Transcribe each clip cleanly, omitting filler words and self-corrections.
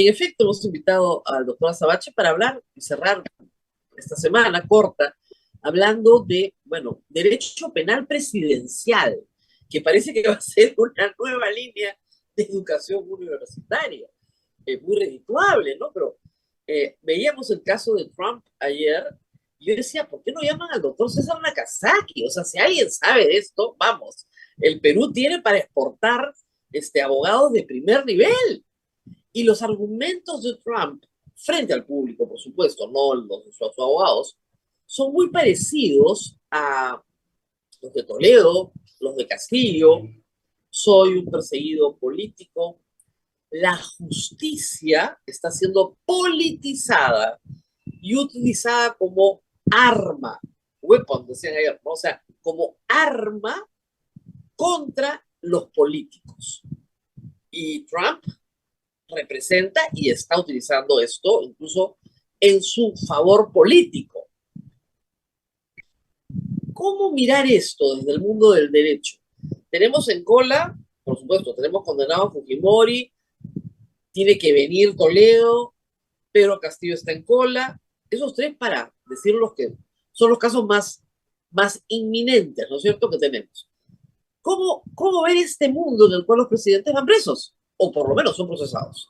En efecto, hemos invitado al doctor Azabache para hablar y cerrar esta semana corta hablando de, bueno, derecho penal presidencial, que parece que va a ser una nueva línea de educación universitaria. Muy redituable, ¿no? Pero veíamos el caso de Trump ayer y yo decía, ¿por qué no llaman al doctor César Nakazaki? O sea, si alguien sabe de esto, vamos, el Perú tiene para exportar abogados de primer nivel. Y los argumentos de Trump frente al público, por supuesto, no los de sus abogados, son muy parecidos a los de Toledo, los de Castillo. Soy un perseguido político. La justicia está siendo politizada y utilizada como arma, weapon, decían ayer, ¿no? O sea, como arma contra los políticos. Y Trump representa y está utilizando esto incluso en su favor político. ¿Cómo mirar esto desde el mundo del derecho? Tenemos en cola, por supuesto, tenemos condenado a Fujimori, tiene que venir Toledo, Pedro Castillo está en cola. Esos tres para decir los que son los casos más inminentes, ¿no es cierto?, que tenemos. ¿Cómo ver este mundo en el cual los presidentes van presos? O por lo menos son procesados.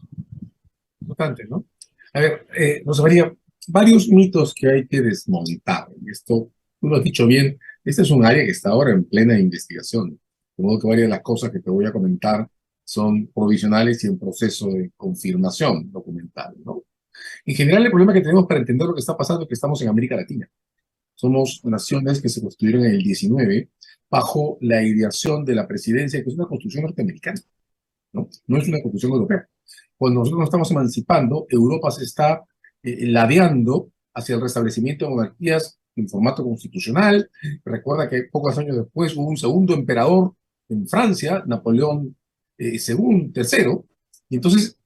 Importante, ¿no? A ver, Rosa María, varios mitos que hay que desmontar. Esto, tú lo has dicho bien, este es un área que está ahora en plena investigación. De modo que varias de las cosas que te voy a comentar son provisionales y en proceso de confirmación documental, ¿no? En general, el problema que tenemos para entender lo que está pasando es que estamos en América Latina. Somos naciones que se construyeron en el 19 bajo la ideación de la presidencia, que es una construcción norteamericana, ¿no? No es una construcción europea. Cuando nosotros nos estamos emancipando, Europa se está ladeando hacia el restablecimiento de monarquías en formato constitucional. Recuerda que pocos años después hubo un segundo emperador en Francia, Napoleón tercero, y entonces,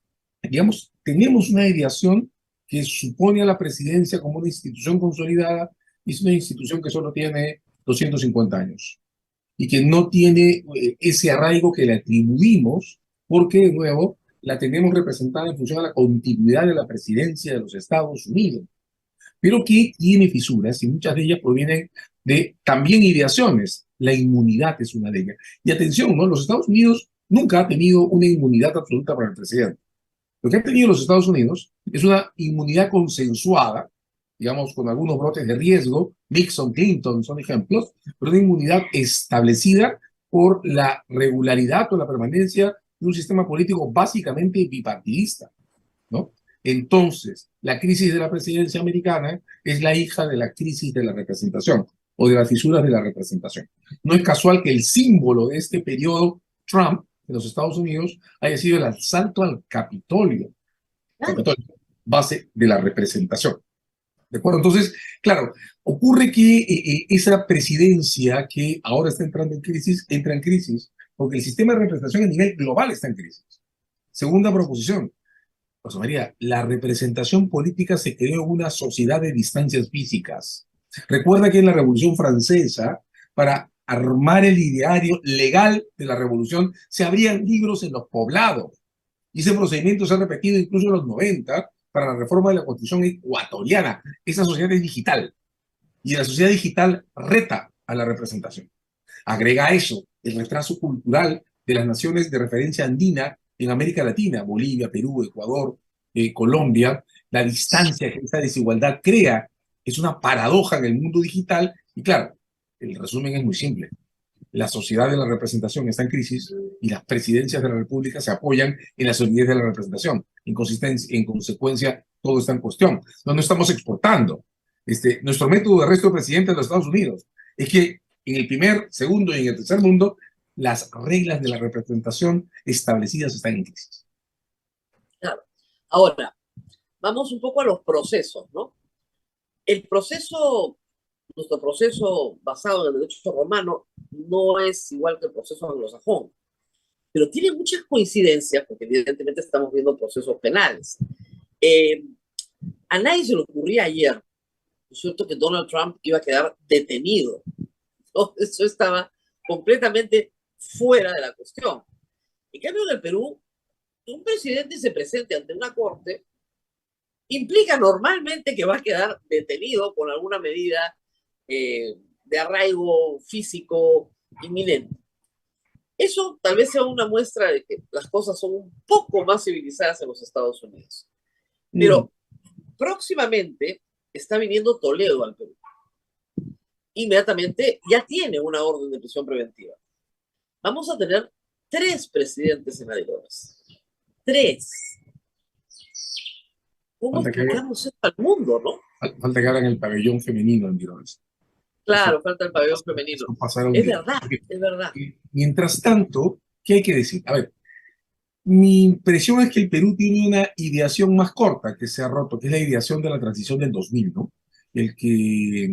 digamos, tenemos una ideación que supone a la presidencia como una institución consolidada, y es una institución que solo tiene 250 años y que no tiene ese arraigo que le atribuimos, porque, de nuevo, la tenemos representada en función a la continuidad de la presidencia de los Estados Unidos, pero que tiene fisuras y muchas de ellas provienen de también ideaciones. La inmunidad es una de ellas. Y atención, ¿no? Los Estados Unidos nunca ha tenido una inmunidad absoluta para el presidente. Lo que han tenido los Estados Unidos es una inmunidad consensuada, digamos, con algunos brotes de riesgo. Nixon, Clinton son ejemplos, pero una inmunidad establecida por la regularidad o la permanencia de un sistema político básicamente bipartidista, ¿no? Entonces, la crisis de la presidencia americana es la hija de la crisis de la representación o de las fisuras de la representación. No es casual que el símbolo de este periodo Trump en los Estados Unidos haya sido el asalto al Claro. Capitolio, base de la representación. ¿De acuerdo? Entonces, claro, ocurre que esa presidencia que ahora está entrando en crisis, entra en crisis porque el sistema de representación a nivel global está en crisis. Segunda proposición, José María, la representación política se creó en una sociedad de distancias físicas. Recuerda que en la Revolución Francesa, para armar el ideario legal de la revolución, se abrían libros en los poblados. Y ese procedimiento se ha repetido incluso en los 90 para la reforma de la Constitución ecuatoriana. Esa sociedad es digital. Y la sociedad digital reta a la representación. Agrega a eso el retraso cultural de las naciones de referencia andina en América Latina, Bolivia, Perú, Ecuador, Colombia, la distancia que esta desigualdad crea es una paradoja en el mundo digital y claro, el resumen es muy simple. La sociedad de la representación está en crisis y las presidencias de la República se apoyan en la solidez de la representación. En consecuencia, todo está en cuestión. No estamos exportando. Nuestro método de arresto de presidentes de los Estados Unidos es que en el primer, segundo y en el tercer mundo, las reglas de la representación establecidas están en crisis. Claro. Ahora, vamos un poco a los procesos, ¿no? El proceso, nuestro proceso basado en el derecho romano no es igual que el proceso anglosajón, pero tiene muchas coincidencias, porque evidentemente estamos viendo procesos penales. Eh, a nadie se le ocurría ayer, ¿no es cierto?, que Donald Trump iba a quedar detenido, ¿no? Eso estaba completamente fuera de la cuestión. En cambio, en el Perú un presidente se presente ante una corte implica normalmente que va a quedar detenido con alguna medida de arraigo físico inminente. Eso tal vez sea una muestra de que las cosas son un poco más civilizadas en los Estados Unidos. Mm, Pero próximamente está viniendo Toledo al Perú. Inmediatamente ya tiene una orden de prisión preventiva. Vamos a tener 3 presidentes en Adecoras. 3. ¿Cómo falta que haga, explicamos esto al mundo, no? falta que hagan el pabellón femenino en Mirón. Eso, Claro, falta el pabellón femenino. eso pasaron Es de... verdad, porque, es verdad. mientras tanto, ¿qué hay que decir? A ver, mi impresión es que el Perú tiene una ideación más corta que se ha roto, que es la ideación de la transición del 2000, ¿no? El que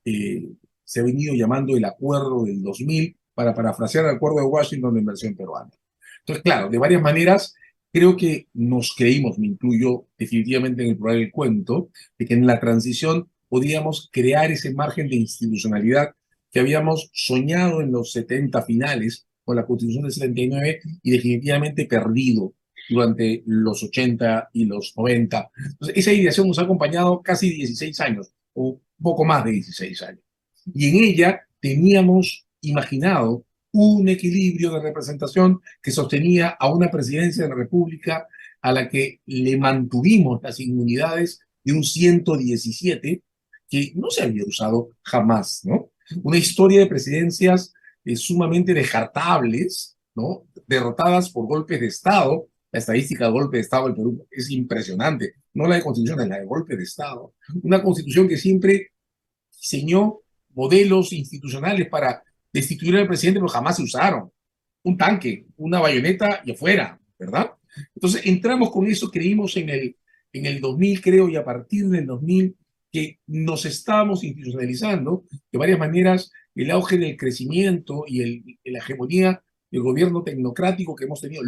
eh, se ha venido llamando el Acuerdo del 2000 para parafrasear el Acuerdo de Washington de inversión peruana. Entonces, claro, de varias maneras, creo que nos creímos, me incluyo definitivamente en el programa del cuento, de que en la transición podíamos crear ese margen de institucionalidad que habíamos soñado en los 70 finales con la Constitución del 79 y definitivamente perdido durante los 80 y los 90. Entonces, esa ideación nos ha acompañado casi 16 años, o poco más de 16 años. Y en ella teníamos imaginado un equilibrio de representación que sostenía a una presidencia de la República a la que le mantuvimos las inmunidades de un 117 que no se había usado jamás, ¿no? Una historia de presidencias sumamente descartables, ¿no? Derrotadas por golpes de Estado. La estadística de golpe de Estado del Perú es impresionante, no la de constitución, es la de golpe de Estado. Una constitución que siempre diseñó modelos institucionales para destituir al presidente, pero jamás se usaron. Un tanque, una bayoneta y afuera, ¿verdad? Entonces entramos con eso, creímos en el 2000, creo, y a partir del 2000 que nos estábamos institucionalizando de varias maneras el auge del crecimiento y la hegemonía del gobierno tecnocrático que hemos tenido,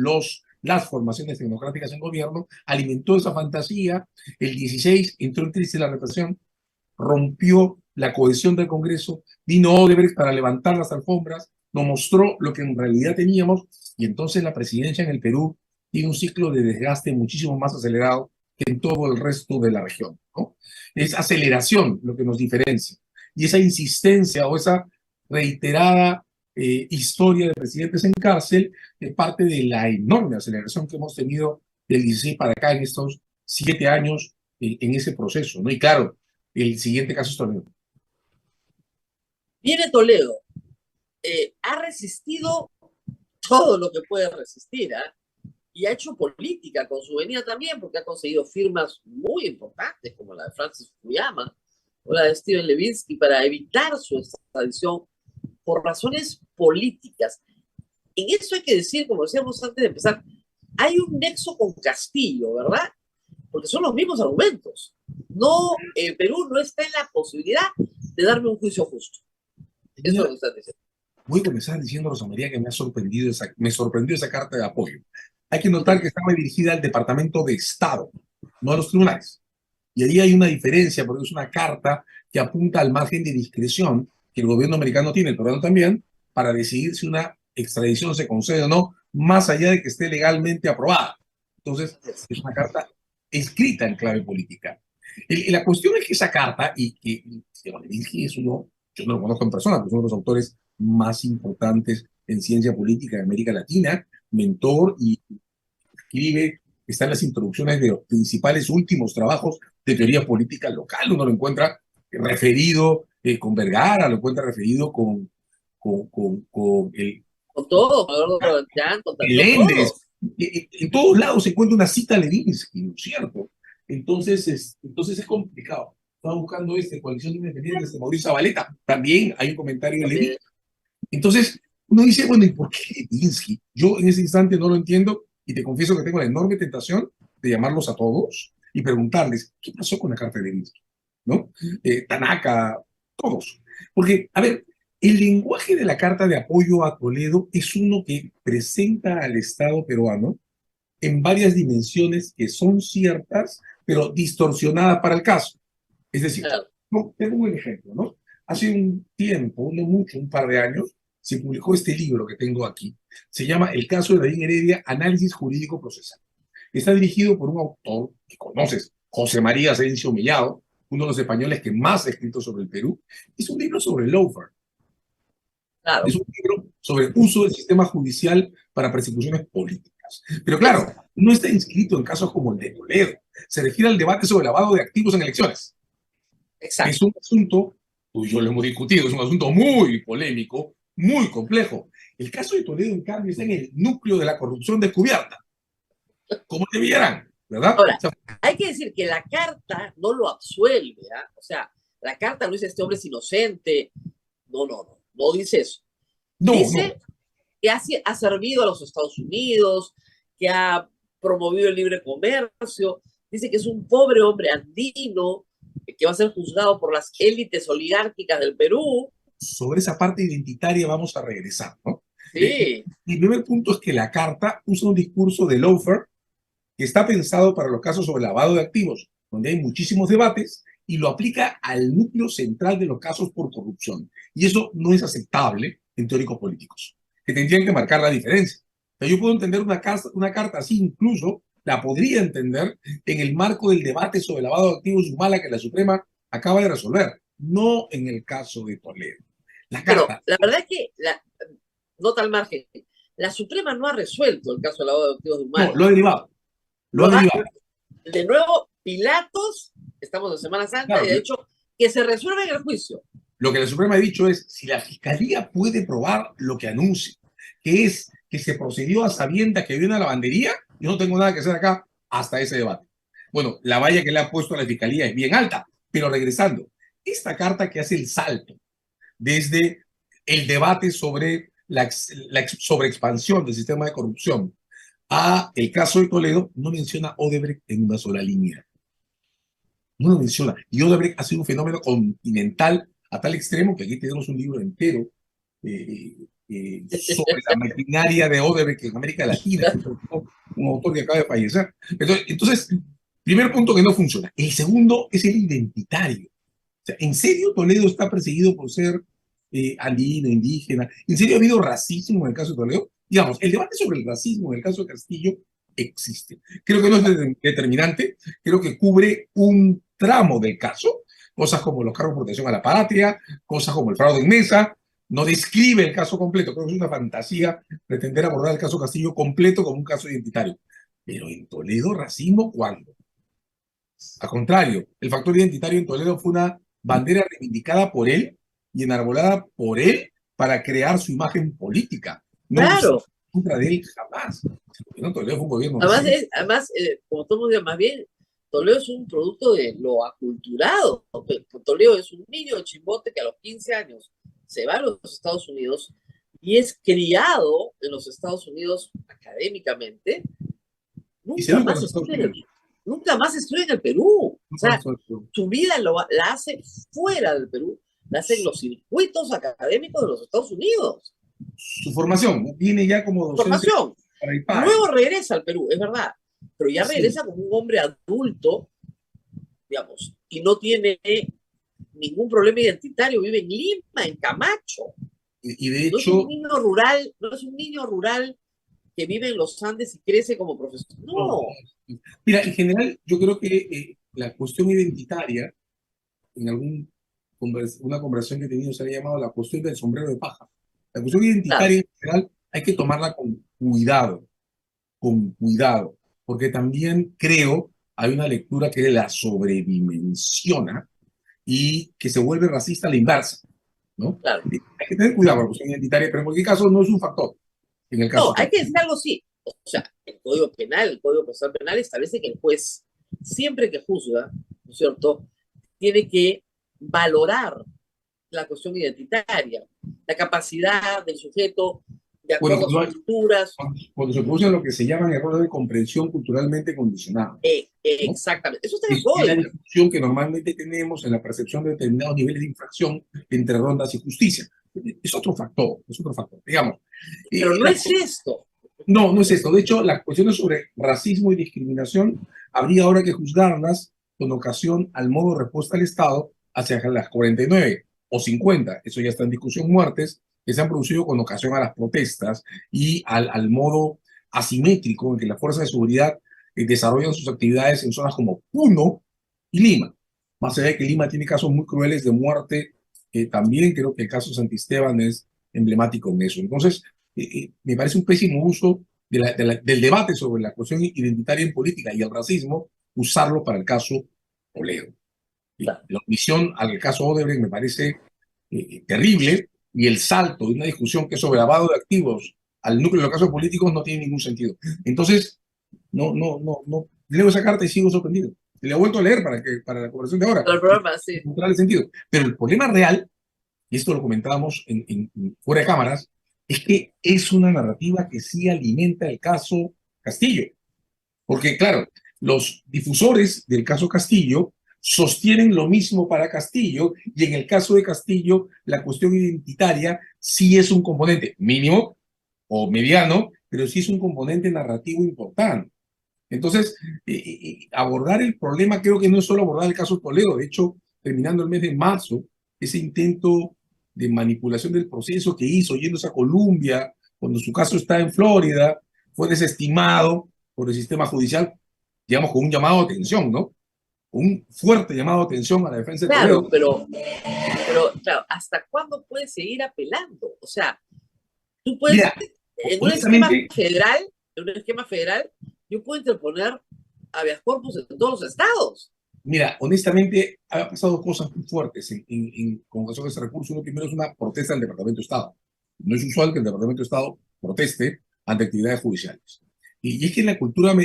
las formaciones tecnocráticas en gobierno, alimentó esa fantasía. El 16 entró en crisis la represión, rompió la cohesión del Congreso, vino Odebrecht para levantar las alfombras, nos mostró lo que en realidad teníamos, y entonces la presidencia en el Perú tiene un ciclo de desgaste muchísimo más acelerado que en todo el resto de la región, ¿no? Es aceleración lo que nos diferencia, y esa insistencia o esa reiterada historia de presidentes en cárcel es parte de la enorme aceleración que hemos tenido del 16 para acá en estos 7 años en ese proceso, ¿no? Y claro, el siguiente caso es Toledo. Viene Toledo. Ha resistido todo lo que puede resistir, ¿eh? Y ha hecho política con su venida también, porque ha conseguido firmas muy importantes, como la de Francis Fukuyama o la de Steven Levinsky, para evitar su extradición por razones políticas. En eso hay que decir, como decíamos antes de empezar, hay un nexo con Castillo, ¿verdad? Porque son los mismos argumentos. No, Perú no está en la posibilidad de darme un juicio justo. Eso es lo que están diciendo. Voy a comenzar diciendo, Rosa María, que me sorprendió esa carta de apoyo. Hay que notar que estaba dirigida al Departamento de Estado, no a los tribunales. Y ahí hay una diferencia, porque es una carta que apunta al margen de discreción que el gobierno americano tiene, el peruano también, para decidir si una extradición se concede o no, más allá de que esté legalmente aprobada. Entonces, es una carta escrita en clave política. La cuestión es que esa carta, y que Levinsky es uno, yo no lo conozco en persona, pero es uno de los autores más importantes en ciencia política de América Latina, mentor y escribe, está en las introducciones de los principales últimos trabajos de teoría política local. Uno lo encuentra referido con Vergara, lo encuentra referido con Con todo, con Eduardo Galeán, con todo. Meléndez. En todos lados se encuentra una cita a Levinsky, ¿no es cierto? Entonces es complicado. Estaba buscando Coalición de Independientes de Mauricio Zabaleta. También hay un comentario de También. Levinsky. Entonces, uno dice, bueno, ¿y por qué Levinsky? Yo en ese instante no lo entiendo y te confieso que tengo la enorme tentación de llamarlos a todos y preguntarles, ¿qué pasó con la carta de Levinsky? ¿No? Tanaka, todos. Porque, a ver, el lenguaje de la carta de apoyo a Toledo es uno que presenta al Estado peruano en varias dimensiones que son ciertas, pero distorsionadas para el caso. Es decir, Claro. no, tengo un ejemplo, ¿no? Hace un tiempo, no mucho, un par de años, se publicó este libro que tengo aquí. Se llama El caso de Darín Heredia, Análisis Jurídico Procesal. Está dirigido por un autor que conoces, José María Asensio Mellado, uno de los españoles que más ha escrito sobre el Perú. Es un libro sobre el lawfare. Claro, Es un libro sobre uso del sistema judicial para persecuciones políticas. Pero claro, no está inscrito en casos como el de Toledo. Se refiere al debate sobre lavado de activos en elecciones. Es exacto. un asunto, tú y yo lo hemos discutido, es un asunto muy polémico, muy complejo. El caso de Toledo, en cambio, está en el núcleo de la corrupción descubierta, como te vieran, ¿verdad? O Ahora, sea, hay que decir que la carta no lo absuelve, ¿ah? O sea, la carta no dice este hombre es inocente. No, no, no, no dice eso. no, no, Dice que ha servido a los Estados Unidos, que ha promovido el libre comercio, dice que es un pobre hombre andino que va a ser juzgado por las élites oligárquicas del Perú. sobre esa parte identitaria vamos a regresar, ¿no? Sí, El primer punto es que la carta usa un discurso de lawfare que está pensado para los casos sobre lavado de activos, donde hay muchísimos debates, y lo aplica al núcleo central de los casos por corrupción. Y eso no es aceptable en teóricos políticos, que tendrían que marcar la diferencia. O sea, yo puedo entender una carta así, incluso la podría entender en el marco del debate sobre lavado de activos y Humala que la Suprema acaba de resolver, no en el caso de Toledo. La pero carta, la verdad es que, nota al margen, la Suprema no ha resuelto el caso del lavado de activos de no, Humala. lo ha derivado, lo ha Lo ha, derivado. de nuevo, Pilatos, estamos en Semana Santa, Claro, y ha dicho que se resuelve en el juicio. lo que la Suprema ha dicho es, si la Fiscalía puede probar lo que anuncia, que es que se procedió a sabiendas que había una lavandería, yo no tengo nada que hacer acá hasta ese debate. Bueno, la valla que le ha puesto a la Fiscalía es bien alta, pero regresando, esta carta que hace el salto desde el debate sobre la sobreexpansión del sistema de corrupción a el caso de Toledo, no menciona Odebrecht en una sola línea. No lo menciona. Y Odebrecht ha sido un fenómeno continental a tal extremo que aquí tenemos un libro entero sobre la maquinaria de Odebrecht en América Latina, un autor que acaba de fallecer. Entonces, primer punto que no funciona. El segundo es el identitario. O sea, ¿en serio Toledo está perseguido por ser andino, indígena? ¿En serio ha habido racismo en el caso de Toledo? Digamos, el debate sobre el racismo en el caso de Castillo existe. Creo que no es determinante, creo que cubre un tramo del caso, cosas como los cargos de protección a la patria, cosas como el fraude en mesa, no describe el caso completo, creo que es una fantasía pretender abordar el caso Castillo completo como un caso identitario. Pero en Toledo, racismo, ¿cuándo? Al contrario, el factor identitario en Toledo fue una bandera reivindicada por él y enarbolada por él para crear su imagen política. No Claro. contra de él jamás. No, Toledo fue un gobierno Además, racista. como todos dicen, más bien, Toledo es un producto de lo aculturado. Toledo es un niño de Chimbote que a los 15 años se va a los Estados Unidos y es criado en los Estados Unidos académicamente. Y se Nunca educa en más los Estados estudia en Unidos. el, nunca más estudia en el Perú. O Nunca más sea, fue a su vida la hace fuera del Perú, la hace en los circuitos académicos de los Estados Unidos. su formación. Viene ya como docente Formación. para el PAE. Luego regresa al Perú, es verdad, pero ya Sí. regresa como un hombre adulto, digamos, y no tiene ningún problema identitario, vive en Lima, en Camacho. Y de No es un hecho, niño rural, no es un niño rural que vive en los Andes y crece como profesor. no. No, Mira, en general, yo creo que la cuestión identitaria, en una conversación que he tenido, se ha llamado la cuestión del sombrero de paja. La cuestión claro, identitaria en general hay que tomarla con cuidado, porque también creo hay una lectura que la sobredimensiona y que se vuelve racista a la inversa, ¿no? claro. Hay que tener cuidado con la cuestión identitaria, pero en cualquier caso no es un factor en el No, caso. hay que decir algo sí. O sea, el Código Procesal Penal establece que el juez, siempre que juzga, ¿no es cierto?, tiene que valorar la cuestión identitaria, la capacidad del sujeto de Bueno, acuerdo a sus culturas. cuando se producen lo que se llaman errores de comprensión culturalmente condicionados, ¿no? Exactamente, eso está en el Es la código. discusión que normalmente tenemos en la percepción de determinados niveles de infracción entre rondas y justicia. Es otro factor, es otro factor. Digamos, Pero no la es esto. no, no es esto. De hecho, las cuestiones sobre racismo y discriminación habría ahora que juzgarlas con ocasión al modo de respuesta del Estado hacia las 49 o 50, eso ya está en discusión muertes, que se han producido con ocasión a las protestas y al modo asimétrico en que las fuerzas de seguridad desarrollan sus actividades en zonas como Puno y Lima. Más allá de que Lima tiene casos muy crueles de muerte, también creo que el caso Santisteban es emblemático en eso. Entonces, me parece un pésimo uso del debate sobre la cuestión identitaria en política y el racismo, usarlo para el caso Toledo. Claro. La omisión al caso Odebrecht me parece terrible, y el salto de una discusión que es sobre lavado de activos al núcleo de los casos políticos no tiene ningún sentido. Entonces, no. Leo esa carta y sigo sorprendido. Le he vuelto a leer para la conversación de ahora. El programa, sí. Encontrar el sentido. Pero el problema real, y esto lo comentábamos fuera de cámaras, es que es una narrativa que sí alimenta el caso Castillo. Porque, claro, los difusores del caso Castillo sostienen lo mismo para Castillo, y en el caso de Castillo, la cuestión identitaria sí es un componente mínimo o mediano, pero sí es un componente narrativo importante. Entonces, abordar el problema creo que no es solo abordar el caso Toledo. De hecho, terminando el mes de marzo, ese intento de manipulación del proceso que hizo yéndose a Colombia, cuando su caso está en Florida, fue desestimado por el sistema judicial, digamos, con un llamado de atención, ¿no? Un fuerte llamado de atención a la defensa de Claro, Toledo. pero claro, ¿hasta cuándo puedes seguir apelando? O sea, tú puedes, Mira, en un esquema honestamente, federal, yo puedo interponer habeas corpus en todos los estados. honestamente, ha pasado cosas muy fuertes en convocación de ese recurso. Uno primero es una protesta del Departamento de Estado. No es usual que el Departamento de Estado proteste ante actividades judiciales. Y es que en la cultura de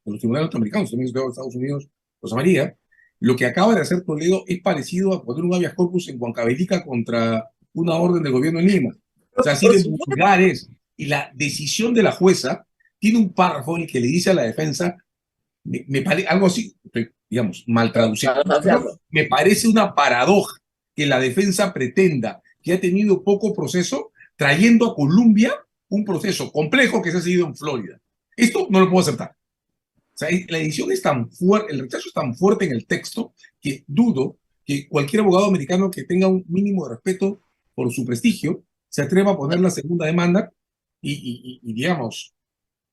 los tribunales norteamericanos, también de Estados Unidos, Rosa María, lo que acaba de hacer Toledo es parecido a poner un habeas corpus en Huancavelica contra una orden del gobierno en Lima. O sea, así Por de supuesto, vulgar es. Y la decisión de la jueza tiene un párrafo en el que le dice a la defensa, me parece algo así, estoy, digamos, mal traduciendo, pero parafraseando. me parece una paradoja que la defensa pretenda que ha tenido poco proceso, trayendo a Colombia un proceso complejo que se ha seguido en Florida. Esto no lo puedo aceptar. O sea, la edición es tan fuerte, el rechazo es tan fuerte en el texto, que dudo que cualquier abogado americano que tenga un mínimo de respeto por su prestigio se atreva a poner la segunda demanda digamos,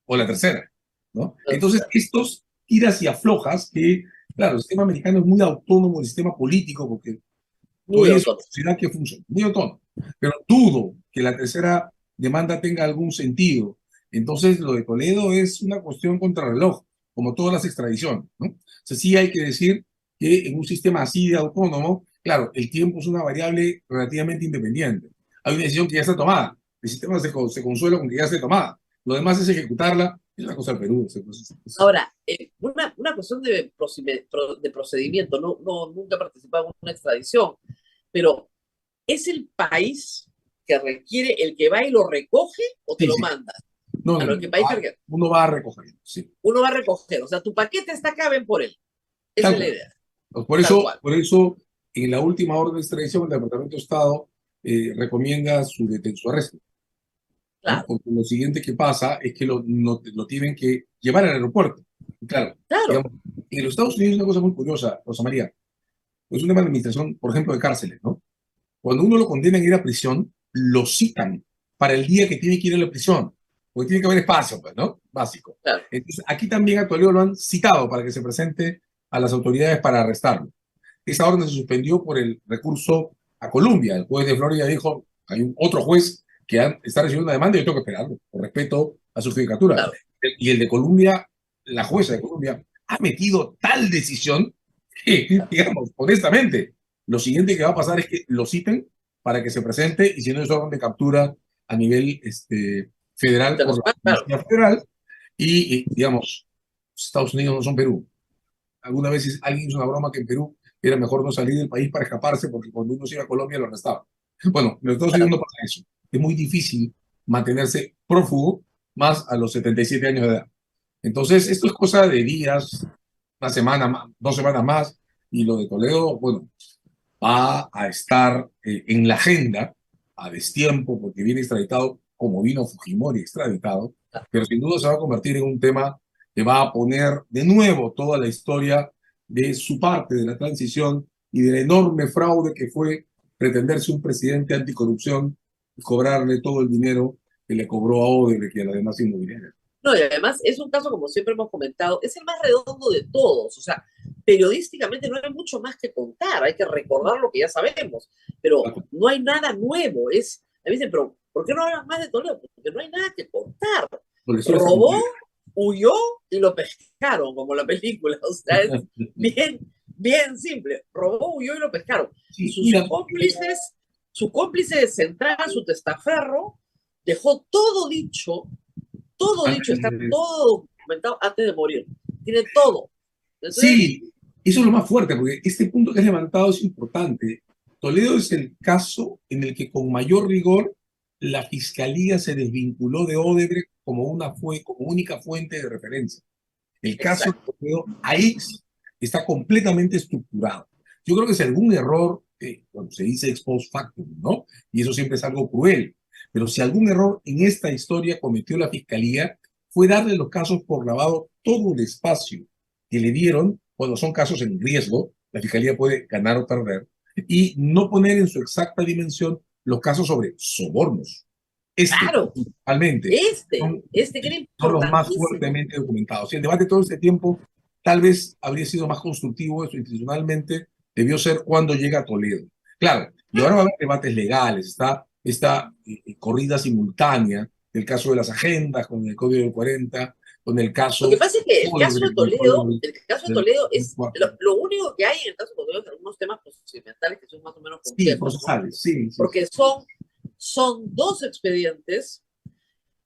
o la tercera, ¿no? Entonces, estos tiras y aflojas que, claro, el sistema americano es muy autónomo, el sistema político, porque Muy todavía es una autónomo. sociedad que funciona, muy autónomo, pero dudo que la tercera demanda tenga algún sentido. Entonces, lo de Toledo es una cuestión contrarreloj, como todas las extradiciones, ¿no? O sea, sí hay que decir que en un sistema así de autónomo, claro, el tiempo es una variable relativamente independiente. Hay una decisión que ya está tomada, el sistema se consuela con que ya esté tomada. Lo demás es ejecutarla, es una cosa del Perú. Ahora, una cuestión de procedimiento, nunca he participado en una extradición, pero ¿es el país que requiere el que va y lo recoge o te Sí, lo sí. manda? No, A no, lo no. que país requiere. Uno va a recoger, sí. Uno va a recoger, o sea, tu paquete está acá, ven por él. Esa Tal es la cual. idea, Por tal eso, cual. por eso, en la última orden de extradición, el Departamento de Estado recomienda su arresto, ¿no? Claro, Porque lo siguiente que pasa es que lo tienen que llevar al aeropuerto. Y claro, claro. digamos, en los Estados Unidos es una cosa muy curiosa, Rosa María. Es una administración, por ejemplo, de cárceles, ¿no? Cuando uno lo condenan a ir a prisión, lo citan para el día que tiene que ir a la prisión, porque tiene que haber espacio, pues, ¿no? Básico. Claro. Entonces, aquí también a Toledo lo han citado para que se presente a las autoridades para arrestarlo. Esa orden se suspendió por el recurso a Colombia. El juez de Florida dijo, hay otro juez que está recibiendo una demanda y yo tengo que esperarlo, por respeto a su judicatura. Claro. Y el de Colombia, la jueza de Colombia, ha metido tal decisión que, digamos, honestamente, lo siguiente que va a pasar es que lo citen para que se presente, y si no es orden de captura a nivel federal por la Internacional, claro. Policía Federal, digamos, Estados Unidos no son Perú. Alguna vez alguien hizo una broma que en Perú era mejor no salir del país para escaparse, porque cuando uno se iba a Colombia lo arrestaban. Bueno, en los Estados Unidos no pasa eso. Es muy difícil mantenerse prófugo más a los 77 años de edad. Entonces, esto es cosa de días, una semana más, 2 semanas más, y lo de Toledo, bueno, va a estar en la agenda a destiempo, porque viene extraditado como vino Fujimori extraditado, pero sin duda se va a convertir en un tema que va a poner de nuevo toda la historia de su parte de la transición y del enorme fraude que fue pretenderse un presidente anticorrupción cobrarle todo el dinero que le cobró a Odebrecht y a las demás inmobiliarias. No, y además es un caso, como siempre hemos comentado, es el más redondo de todos. O sea, periodísticamente no hay mucho más que contar, hay que recordar lo que ya sabemos, pero no hay nada nuevo. A mí dicen, pero ¿por qué no hablan más de Toledo? Porque no hay nada que contar. Robó, huyó y lo pescaron, como la película. O sea, es bien, bien simple. Robó, huyó y lo pescaron. Sí, Su cómplice central, su testaferro, dejó todo dicho, está todo documentado antes de morir. Tiene todo. Entonces, sí, eso es lo más fuerte, porque este punto que has levantado es importante. Toledo es el caso en el que con mayor rigor la fiscalía se desvinculó de Odebrecht como única fuente de referencia. El caso de exacto. Toledo ahí está completamente estructurado. Yo creo que si algún error, cuando se dice ex post factum, ¿no? Y eso siempre es algo cruel, pero si algún error en esta historia cometió la fiscalía, fue darle los casos por lavado todo el espacio que le dieron, cuando son casos en riesgo, la fiscalía puede ganar o perder, y no poner en su exacta dimensión los casos sobre sobornos. Claro, Principalmente, son, que era son los más importantísimo. fuertemente documentados. Y el debate todo este tiempo tal vez habría sido más constructivo, eso institucionalmente debió ser cuando llega a Toledo. Claro, y ahora va a haber debates legales, está esta corrida simultánea del caso de las agendas con el Código del 40, con el Lo que caso pasa es que el caso de Toledo del es 4. lo único que hay en el caso de Toledo es algunos temas procedimentales que son más o menos Sí, complejos, ¿no? procesales, sí, sí, sí. Porque son dos expedientes,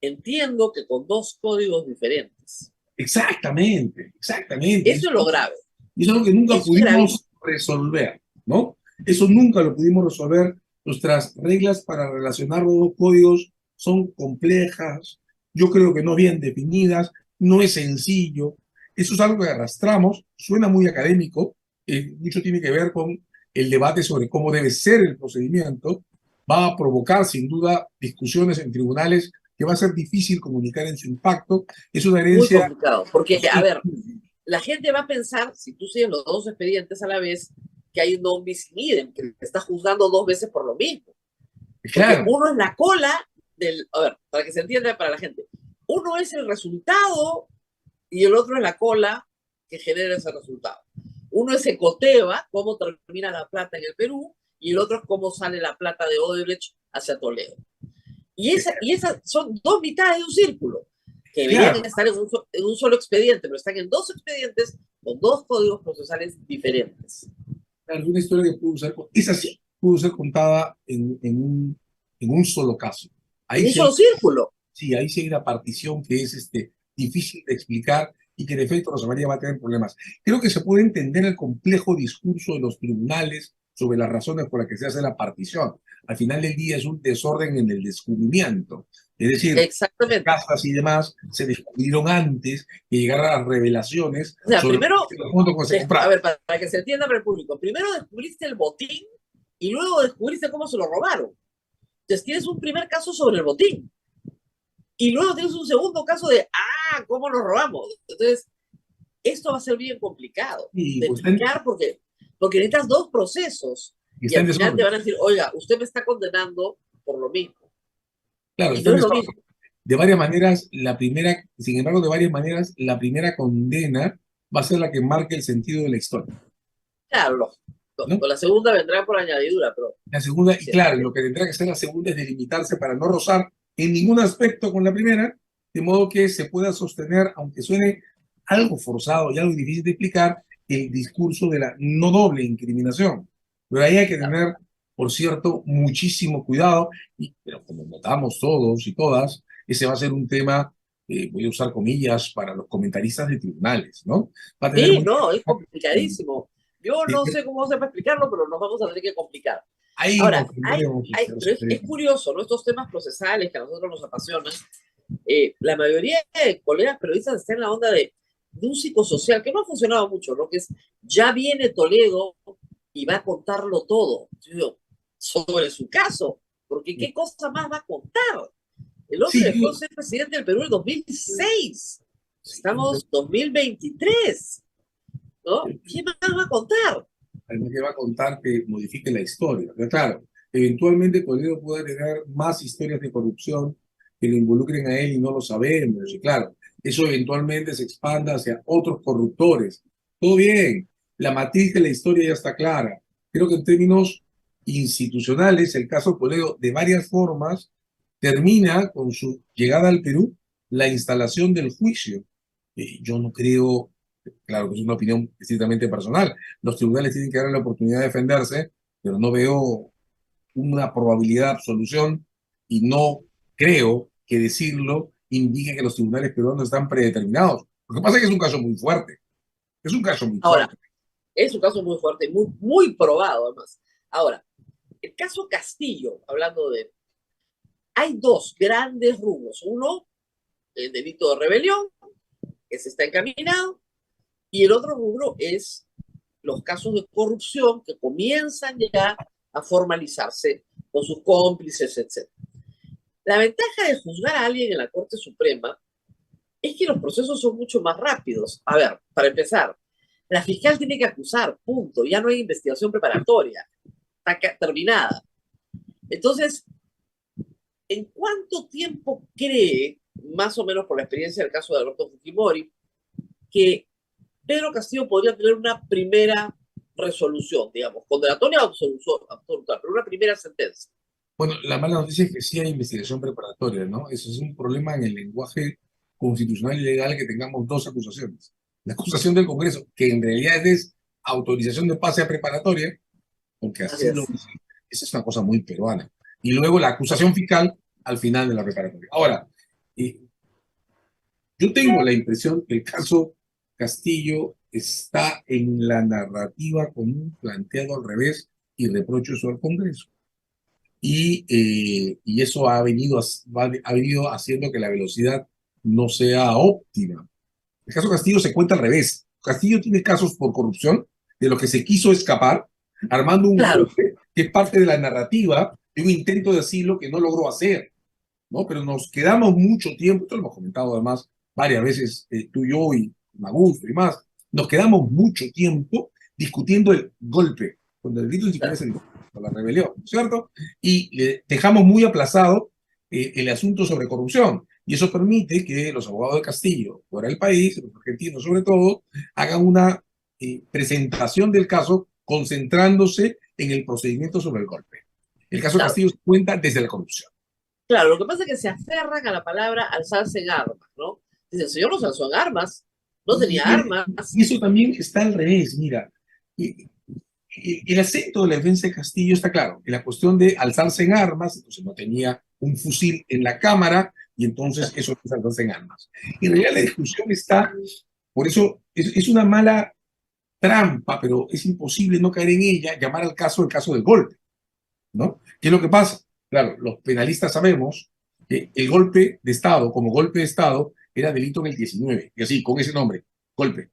entiendo que con dos códigos diferentes. Exactamente, exactamente. Eso es lo grave. Y eso es lo que nunca Eso es gravísimo. pudimos resolver, ¿no? Eso nunca lo pudimos resolver. Nuestras reglas para relacionar los dos códigos son complejas, yo creo que no bien definidas, no es sencillo. Eso es algo que arrastramos, suena muy académico, mucho tiene que ver con el debate sobre cómo debe ser el procedimiento, va a provocar sin duda discusiones en tribunales que va a ser difícil comunicar en su impacto. Es una Muy herencia. complicado. Porque, a Sí, ver, la gente va a pensar, si tú sigues los dos expedientes a la vez, que hay un non bis in idem, que te está juzgando dos veces por lo mismo. Porque claro, uno es la cola a ver, para que se entienda para la gente, uno es el resultado y el otro es la cola que genera ese resultado. Uno es Ecoteva, cómo termina la plata en el Perú, y el otro es cómo sale la plata de Odebrecht hacia Toledo. Y esas son dos mitades de un círculo, que deberían claro. estar en un solo expediente, pero están en dos expedientes con dos códigos procesales diferentes. Alguna historia que pudo ser, esa sí, pudo ser contada en un solo caso. En Ahí un sí hay, solo círculo. sí, ahí sí hay una partición que es difícil de explicar y que en efecto Rosa María va a tener problemas. Creo que se puede entender el complejo discurso de los tribunales sobre las razones por las que se hace la partición. Al final del día es un desorden en el descubrimiento. Es decir, Exactamente. casas y demás se descubrieron antes que llegaran las revelaciones O sea, sobre primero, los fondos que se a compraron. ver, para que se entienda para el público, primero descubriste el botín y luego descubriste cómo se lo robaron. Entonces tienes un primer caso sobre el botín y luego tienes un segundo caso de, ¿cómo lo robamos? Entonces, esto va a ser bien complicado Y de pues explicar porque necesitas dos procesos y está al en final te desorden. van a decir, oiga, usted me está condenando por lo mismo. Claro, Y está no en es lo desorden. mismo. De varias maneras, sin embargo, de varias maneras, la primera condena va a ser la que marque el sentido de la historia, Claro, ¿no? con la segunda vendrá por añadidura, pero La segunda, y sí, claro, lo que tendrá que hacer la segunda es delimitarse para no rozar en ningún aspecto con la primera, de modo que se pueda sostener, aunque suene algo forzado y algo difícil de explicar, el discurso de la no doble incriminación. Pero ahí hay que claro. tener, por cierto, muchísimo cuidado, pero como notamos todos y todas, ese va a ser un tema, voy a usar comillas, para los comentaristas de tribunales, ¿no? Va a tener Sí, muy... no, es complicadísimo. Yo no sé cómo hacer para explicarlo, pero nos vamos a tener que complicar. Ahí Ahora, nos tendremos, pero es curioso, ¿no? Estos temas procesales que a nosotros nos apasionan, la mayoría de colegas periodistas están en la onda de un psicosocial que no ha funcionado mucho, ¿no? Que es, ya viene Toledo y va a contarlo todo. Yo digo, sobre su caso, porque ¿qué cosa más va a contar? El hombre sí, dejó de ser presidente del Perú en 2006. sí, Estamos 2023, ¿no? ¿Qué más va a contar? alguien que va a contar que modifique la historia. Pero claro, eventualmente Toledo pueda tener más historias de corrupción que lo involucren a él y no lo sabemos. Y claro, eso eventualmente se expanda hacia otros corruptores. Todo bien, la matriz de la historia ya está clara. Creo que en términos institucionales, el caso Toledo, de varias formas, termina con su llegada al Perú la instalación del juicio. Yo no creo, claro que es una opinión estrictamente personal, los tribunales tienen que dar la oportunidad de defenderse, pero no veo una probabilidad de absolución y no creo que decirlo indique que los tribunales peruanos están predeterminados. Lo que pasa es que es un caso muy fuerte, es un caso muy Ahora, fuerte. es un caso muy fuerte, muy, muy probado además. Ahora, el caso Castillo, hablando de, hay dos grandes rubros. Uno, el delito de rebelión, que se está encaminado, y el otro rubro es los casos de corrupción que comienzan ya a formalizarse con sus cómplices, etc. La ventaja de juzgar a alguien en la Corte Suprema es que los procesos son mucho más rápidos. A ver, para empezar, la fiscal tiene que acusar, punto. Ya no hay investigación preparatoria, está terminada. Entonces, ¿en cuánto tiempo cree, más o menos por la experiencia del caso de Alberto Fujimori, que Pedro Castillo podría tener una primera resolución, digamos, condenatoria o absoluta, pero una primera sentencia? Bueno, la mala noticia es que sí hay investigación preparatoria, ¿no? Eso es un problema en el lenguaje constitucional y legal que tengamos dos acusaciones. La acusación del Congreso, que en realidad es autorización de pase a preparatoria, porque Así así lo es. dice. Esa es una cosa muy peruana. Y luego la acusación fiscal al final de la preparatoria. Ahora, eh, yo tengo la impresión que el caso Castillo está en la narrativa común planteado al revés y reprocho eso al Congreso. Y eso ha venido haciendo que la velocidad no sea óptima. El caso Castillo se cuenta al revés. Castillo tiene casos por corrupción de lo que se quiso escapar, armando un Claro, golpe que es parte de la narrativa de un intento de asilo que no logró hacer, ¿no? Pero nos quedamos mucho tiempo, esto lo hemos comentado además varias veces tú y yo y Magusto y más, nos quedamos mucho tiempo discutiendo el golpe, cuando el grito ni siquiera es claro. el golpe, la rebelión, ¿cierto? Y dejamos muy aplazado el asunto sobre corrupción. Y eso permite que los abogados de Castillo, fuera del país, los argentinos sobre todo, hagan una presentación del caso concentrándose en el procedimiento sobre el golpe. El caso Claro, Castillo se cuenta desde la corrupción. claro, lo que pasa es que se aferran a la palabra alzarse en armas, ¿no? Dice, el señor no se alzó en armas, no tenía armas. Y eso también está al revés, mira. El acento de la defensa de Castillo está claro, en la cuestión de alzarse en armas, entonces no tenía un fusil en la cámara y entonces eso es alzarse en armas. En realidad la discusión está, por eso es una mala trampa, pero es imposible no caer en ella, llamar al caso el caso del golpe, ¿no? ¿Qué es lo que pasa? Claro, los penalistas sabemos que el golpe de Estado, como golpe de Estado, era delito en el 19, y así, con ese nombre, golpe.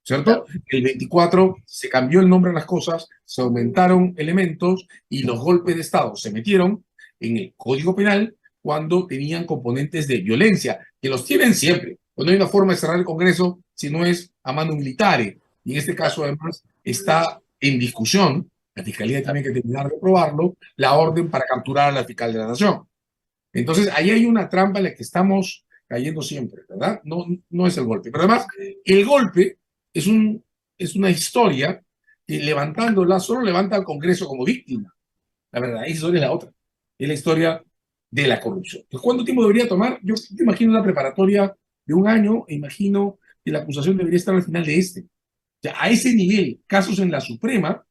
¿Cierto? Claro, El 24 se cambió el nombre de las cosas, se aumentaron elementos y los golpes de Estado se metieron en el Código Penal cuando tenían componentes de violencia, que los tienen siempre. Pues no hay una forma de cerrar el Congreso si no es a mano militar. Y en este claro, caso, además, está en discusión, la Fiscalía tiene claro. que terminar de aprobarlo, la orden para capturar a la fiscal de la Nación. Entonces, ahí hay una trampa en la que estamos cayendo siempre, ¿verdad? No, no es el golpe. Pero además, el golpe es, es una historia que levantándola solo levanta al Congreso como víctima. La verdad, esa historia es la otra. Es la historia de la corrupción. Entonces, ¿cuánto tiempo debería tomar? Yo imagino una preparatoria de un año e imagino que la acusación debería estar al final de este. O sea, a ese nivel, casos en la Suprema,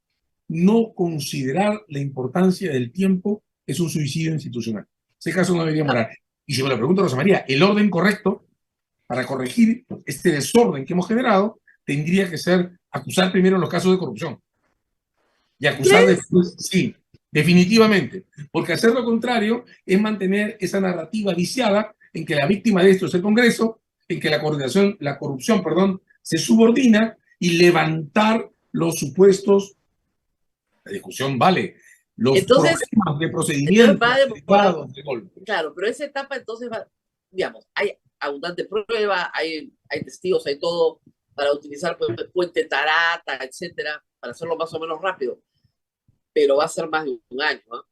no considerar la importancia del tiempo es un suicidio institucional. Ese caso no debería morar. Y si me lo pregunto, Rosa María, el orden correcto para corregir este desorden que hemos generado tendría que ser acusar primero en los casos de corrupción y acusar ¿Crees? después, sí, definitivamente, porque hacer lo contrario es mantener esa narrativa viciada en que la víctima de esto es el Congreso, en que la corrupción, perdón, se subordina y levantar los supuestos, la discusión vale, los Entonces, problemas de entonces va procedimiento a demorar, derivados de golpes. claro, pero esa etapa entonces va, digamos, hay abundante prueba, hay testigos, hay todo para utilizar puente Tarata, etcétera, para hacerlo más o menos rápido, pero va a ser más de un año, ¿no?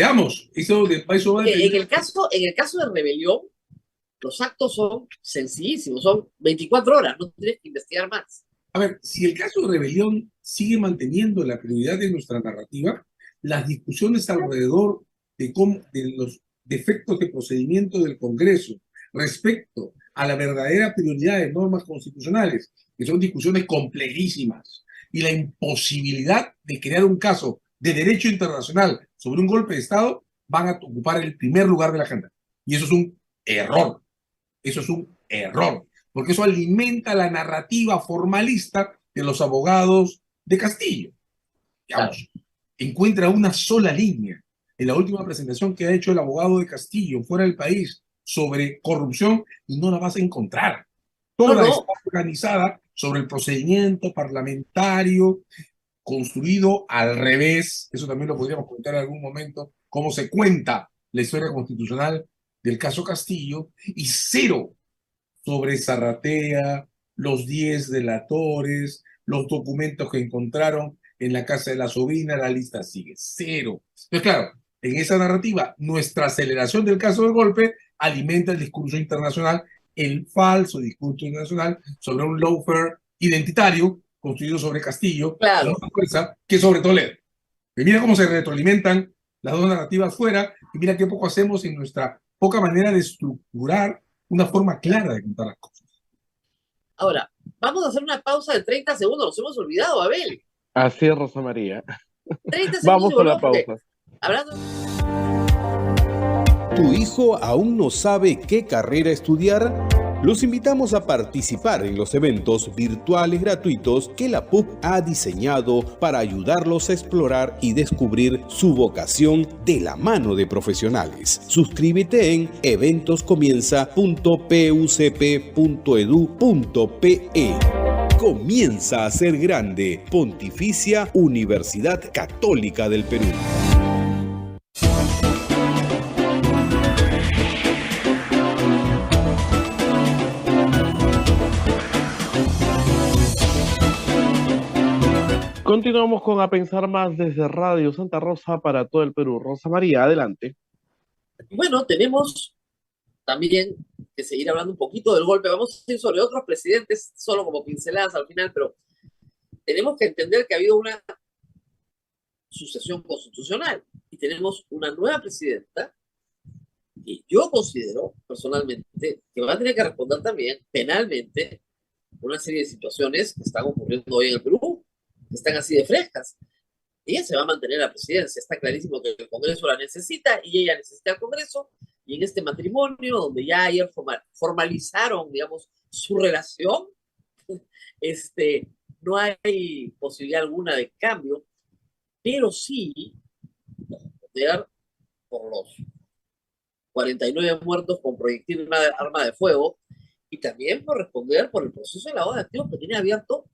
Veamos, eso va a En depender. en el caso de rebelión, los actos son sencillísimos, son 24 horas, no tienes que investigar más. A ver, si el caso de rebelión sigue manteniendo la prioridad de nuestra narrativa, las discusiones alrededor de los defectos de procedimiento del Congreso respecto a la verdadera prioridad de normas constitucionales, que son discusiones complejísimas, y la imposibilidad de crear un caso de derecho internacional sobre un golpe de Estado, van a ocupar el primer lugar de la agenda. Y eso es un error. Eso es un error, porque eso alimenta la narrativa formalista de los abogados de Castillo. Claro. Digamos, encuentra una sola línea en la última presentación que ha hecho el abogado de Castillo fuera del país sobre corrupción y no la vas a encontrar. No, Toda está no, organizada sobre el procedimiento parlamentario construido al revés. Eso también lo podríamos comentar en algún momento, cómo se cuenta la historia constitucional del caso Castillo, y cero sobre Zarratea, los 10 delatores, los documentos que encontraron en la casa de la sobrina, la lista sigue, cero. Entonces, claro, en esa narrativa, nuestra aceleración del caso del golpe alimenta el discurso internacional, el falso discurso internacional sobre un lawfare identitario construido sobre Castillo, con claro. más fuerza que sobre Toledo. Y mira cómo se retroalimentan las dos narrativas fuera, y mira qué poco hacemos en nuestra poca manera de estructurar una forma clara de contar las cosas. Ahora, vamos a hacer una pausa de 30 segundos, nos hemos olvidado, Abel. Así es, Rosa María. 30 segundos y Vamos a la volvemos porque pausa. hablando... ¿Tu hijo aún no sabe qué carrera estudiar? Los invitamos a participar en los eventos virtuales gratuitos que la PUC ha diseñado para ayudarlos a explorar y descubrir su vocación de la mano de profesionales. Suscríbete en eventoscomienza.pucp.edu.pe. Comienza a ser grande. Pontificia Universidad Católica del Perú. Continuamos con A Pensar Más desde Radio Santa Rosa para todo el Perú. Rosa María, adelante. Bueno, tenemos también que seguir hablando un poquito del golpe. Vamos a ir sobre otros presidentes, solo como pinceladas al final, pero tenemos que entender que ha habido una sucesión constitucional y tenemos una nueva presidenta que yo considero personalmente que va a tener que responder también penalmente una serie de situaciones que están ocurriendo hoy en el Perú, que están así de frescas. Ella se va a mantener en la presidencia, está clarísimo que el Congreso la necesita y ella necesita el Congreso, y en este matrimonio, donde ya ayer formalizaron, digamos, su relación, no hay posibilidad alguna de cambio, pero sí responder por los 49 muertos con proyectil arma de fuego, y también por responder por el proceso de lavado de activos que tiene abierto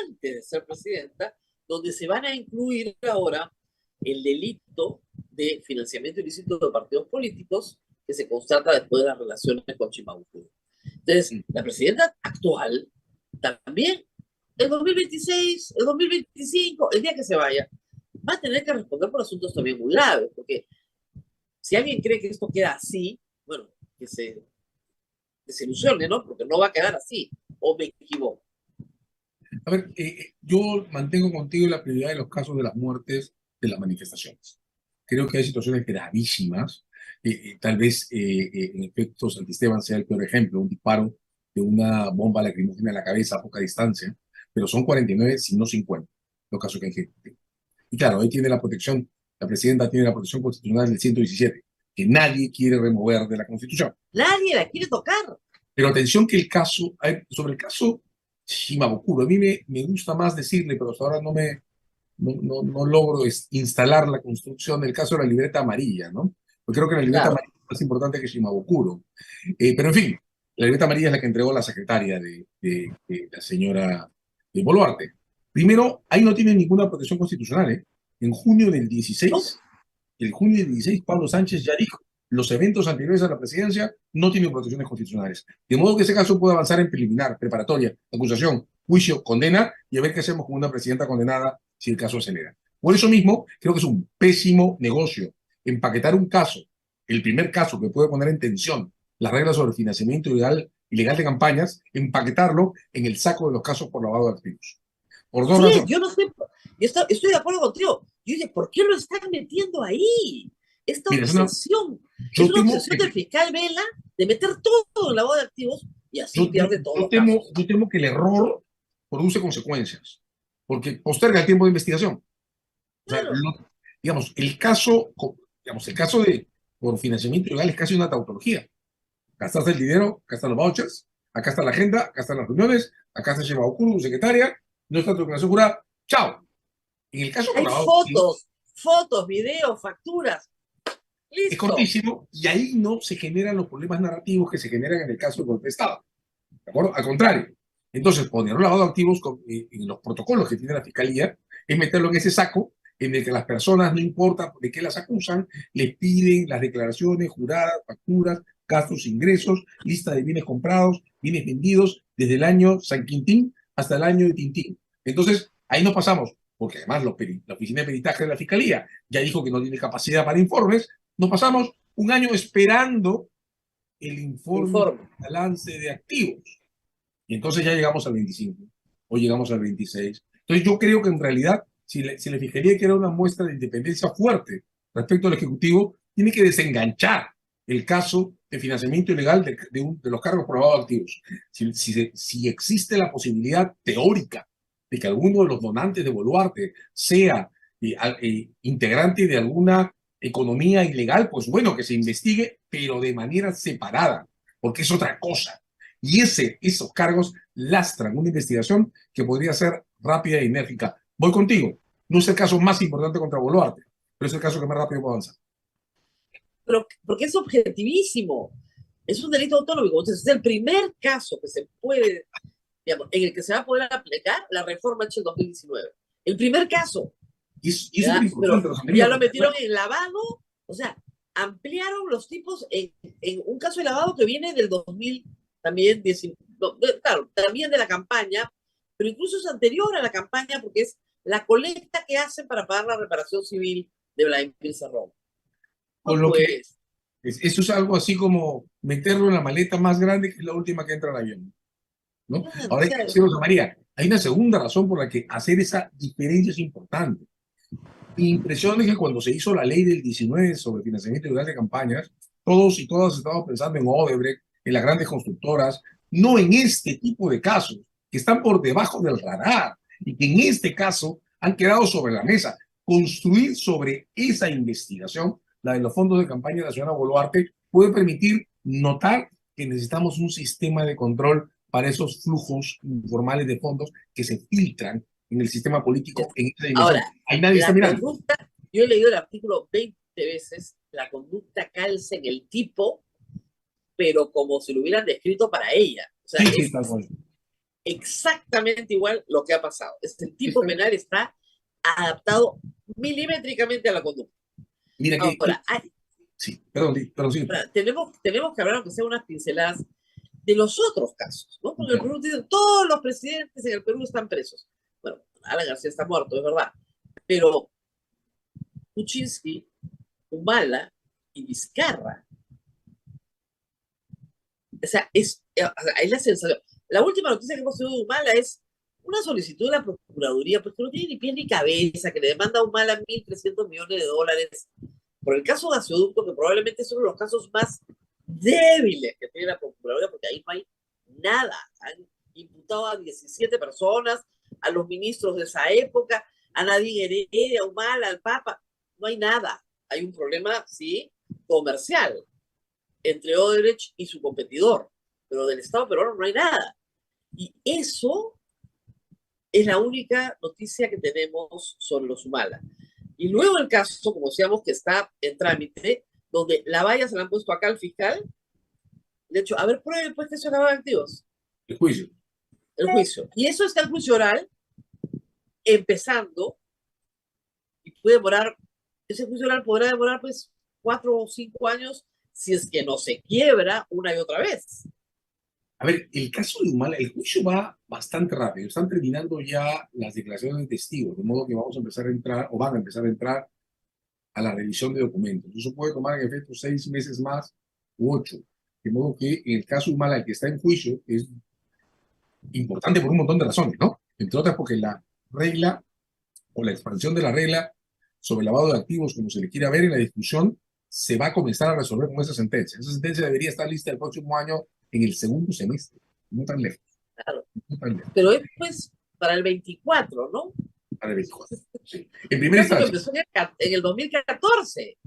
antes de ser presidenta, donde se van a incluir ahora el delito de financiamiento ilícito de partidos políticos que se constata después de las relaciones con Chimabucú. Entonces, la presidenta actual también, el 2026, el 2025, el día que se vaya, va a tener que responder por asuntos también muy graves, porque si alguien cree que esto queda así, bueno, que se desilusione, ¿no? Porque no va a quedar así, o me equivoco. A ver, yo mantengo contigo la prioridad de los casos de las muertes de las manifestaciones. Creo que hay situaciones gravísimas. Tal vez, en efecto, Santisteban sea el peor ejemplo, un disparo de una bomba lacrimógena en la cabeza a poca distancia, pero son 49, si no 50, los casos que hay que... Y claro, ahí tiene la protección, la presidenta tiene la protección constitucional del 117, que nadie quiere remover de la Constitución. Nadie la quiere tocar. Pero atención que el caso, sobre el caso Shimabukuro, a mí me gusta más decirle, pero hasta ahora no logro instalar la construcción del caso de la libreta amarilla, ¿no? Porque creo que la libreta amarilla es más importante que Shimabukuro. Pero en fin, la libreta amarilla es la que entregó la secretaria de la señora Boluarte. Primero, ahí no tiene ninguna protección constitucional, ¿eh? En junio del 16, el junio del 16, Pablo Sánchez ya dijo: los eventos anteriores a la presidencia no tienen protecciones constitucionales. De modo que ese caso puede avanzar en preliminar, preparatoria, acusación, juicio, condena, y a ver qué hacemos con una presidenta condenada si el caso acelera. Por eso mismo, creo que es un pésimo negocio empaquetar un caso, el primer caso que puede poner en tensión las reglas sobre financiamiento ilegal de campañas, empaquetarlo en el saco de los casos por lavado de activos. Por dos Sí, razones. yo no sé, estoy de acuerdo contigo. Yo dije, ¿por qué lo están metiendo ahí? Esta Mira, obsesión. Es yo una temo obsesión del fiscal Vela de meter todo en lavado de activos y así pierde todos los casos. yo temo que el error produce consecuencias, porque posterga el tiempo de investigación. O sea, Claro, digamos, el caso de por financiamiento ilegal es casi una tautología. Gastaste el dinero, acá están los vouchers, acá está la agenda, acá están las reuniones, acá está Sheva Okuru, tu secretaria, no está tu declaración jurada, ¡chao! En el caso por hay lavado de activos, fotos, videos, facturas. es Listo. cortísimo y ahí no se generan los problemas narrativos que se generan en el caso del golpe de Estado. ¿De acuerdo? Al contrario. Entonces, poner un lavado de activos en los protocolos que tiene la Fiscalía es meterlo en ese saco en el que las personas, no importa de qué las acusan, les piden las declaraciones juradas, facturas, gastos, ingresos, lista de bienes comprados, bienes vendidos, desde el año San Quintín hasta el año de Tintín. Entonces, ahí nos pasamos, porque además la Oficina de Peritaje de la Fiscalía ya dijo que no tiene capacidad para informes, nos pasamos un año esperando el informe de Informe. balance de activos. Y entonces ya llegamos al 25 o llegamos al 26. Entonces yo creo que en realidad, si la Fiscalía quiere una muestra de independencia fuerte respecto al Ejecutivo, tiene que desenganchar el caso de financiamiento ilegal de los cargos por lavado de activos. Si existe la posibilidad teórica de que alguno de los donantes de Boluarte sea integrante de alguna economía ilegal, pues bueno, que se investigue, pero de manera separada, porque es otra cosa. Y esos cargos lastran una investigación que podría ser rápida y enérgica. Voy contigo. No es el caso más importante contra Boluarte, pero es el caso que más rápido puede avanzar. Pero porque es objetivísimo. Es un delito autonómico. Entonces, es el primer caso que se puede, digamos, en el que se va a poder aplicar la reforma hecha en 2019. El primer caso. Y es súper importante, Pero Rosalía, ya lo porque metieron en lavado, o sea, ampliaron los tipos en un caso de lavado que viene del 2000, también, claro, también de la campaña, pero incluso es anterior a la campaña porque es la colecta que hacen para pagar la reparación civil de Vladimir Cerrón. con No, lo que pues. eso es algo así como meterlo en la maleta más grande que es la última que entra al avión, ¿no? Claro, o Ahora hay que sea, decir, Rosa María, hay una segunda razón por la que hacer esa diferencia es importante. Mi impresión es que cuando se hizo la ley del 19 sobre financiamiento ilegal de campañas, todos y todas estábamos pensando en Odebrecht, en las grandes constructoras, no en este tipo de casos que están por debajo del radar y que en este caso han quedado sobre la mesa. Construir sobre esa investigación, la de los fondos de campaña de la señora Boluarte, puede permitir notar que necesitamos un sistema de control para esos flujos informales de fondos que se filtran en el sistema político en esa dimensión. ahora, Ahí nadie está la mirando. conducta, yo he leído el artículo 20 veces, la conducta calza en el tipo, pero como si lo hubieran descrito para ella. O sea, Sí, es tal cual. exactamente igual lo que ha pasado. El tipo penal está adaptado milimétricamente a la conducta. Mira Ahora, sí, perdón, sí. tenemos que hablar, aunque sea unas pinceladas, de los otros casos, ¿no? Porque el Perú dice, todos los presidentes en el Perú están presos. Bueno, Alan García está muerto, es verdad. Pero Kuczynski, Humala y Vizcarra, o sea, es la sensación. La última noticia que hemos tenido de Humala es una solicitud de la Procuraduría, porque no tiene ni pie ni cabeza, que le demanda a Humala 1.300 millones de dólares por el caso Gasoducto, que probablemente es uno de los casos más débiles que tiene la Procuraduría, porque ahí no hay nada. Han imputado a 17 personas, a los ministros de esa época, a Nadine Heredia, a Humala, al Papa. No hay nada. Hay un problema, sí, comercial entre Odebrecht y su competidor, pero del Estado peruano no hay nada. Y eso es la única noticia que tenemos sobre los Humala. Y luego el caso, como decíamos, que está en trámite, donde la valla se la han puesto acá al fiscal. De hecho, a ver, pruebe pues que se lavado de activos. El juicio. El juicio. Y eso está en juicio oral, empezando, y puede demorar, ese juicio oral podrá demorar pues 4 o 5 años si es que no se quiebra una y otra vez. A ver, el caso de Humala, el juicio va bastante rápido. Están terminando ya las declaraciones de testigos, de modo que vamos a empezar a entrar, o van a empezar a entrar a la revisión de documentos. Eso puede tomar en efecto 6 meses más u 8. De modo que en el caso Humala, el que está en juicio, es importante por un montón de razones, ¿no? Entre otras porque la regla o la expansión de la regla sobre lavado de activos, como se le quiera ver en la discusión, se va a comenzar a resolver con esa sentencia. Esa sentencia debería estar lista el próximo año en el segundo semestre, no tan lejos. Claro. No tan lejos. Pero es pues para el 24, ¿no? Para el 24. Sí. En primera Caso que instancia. empezó en el 2014.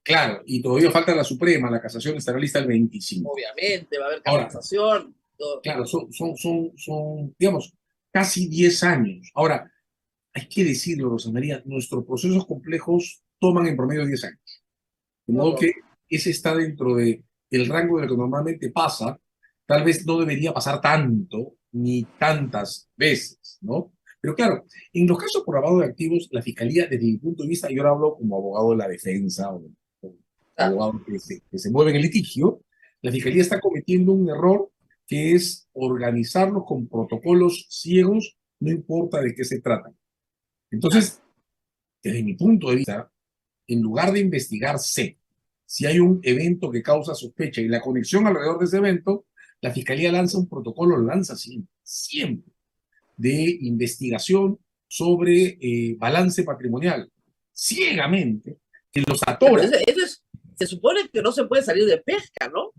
Claro, y todavía falta la Suprema, la casación estará lista el 25. Obviamente, va a haber Ahora, casación. Todo. claro, digamos, casi 10 años. Ahora, hay que decirlo, Rosa María, nuestros procesos complejos toman en promedio 10 años. De modo que ese está dentro de el rango de lo que normalmente pasa. Tal vez no debería pasar tanto, ni tantas veces, ¿no? Pero claro, en los casos por lavado de activos, la Fiscalía, desde mi punto de vista, yo ahora hablo como abogado de la defensa o abogado que se mueve en el litigio, la Fiscalía está cometiendo un error que es organizarlo con protocolos ciegos, no importa de qué se trata. Entonces, desde mi punto de vista, en lugar de investigarse si hay un evento que causa sospecha y la conexión alrededor de ese evento, la Fiscalía lanza un protocolo, lo lanza siempre, de investigación sobre balance patrimonial, ciegamente, que los atora. Se supone que no se puede salir de pesca, ¿no?